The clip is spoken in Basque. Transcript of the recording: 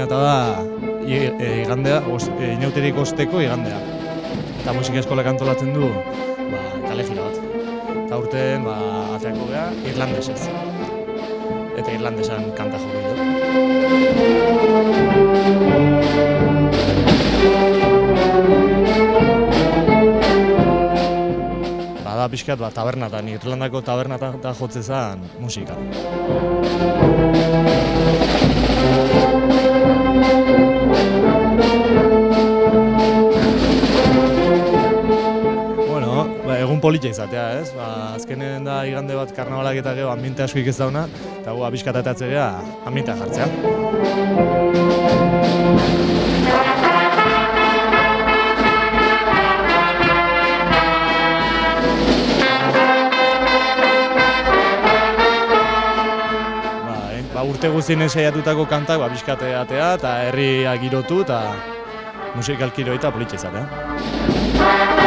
eta da igandea, inauterik osteko igandea. Eta musika eskolak antolatzen du kale gira bat. Eta urten ateako geha irlandesez. Eta irlandesan kanta joko ditu. Bada pixkat tabernatan, Irlandako tabernatan jotze zen musika. Egun politia izatea, ez? Azkenen da igande bat karnabalak eta gero ambiente askoik ez dauna, eta gu abiskatatatze geha ambientea jartzea. Urte guztien ensaiatutako kantak abiskateatea eta herria girotu eta musikalki eta politia izatea.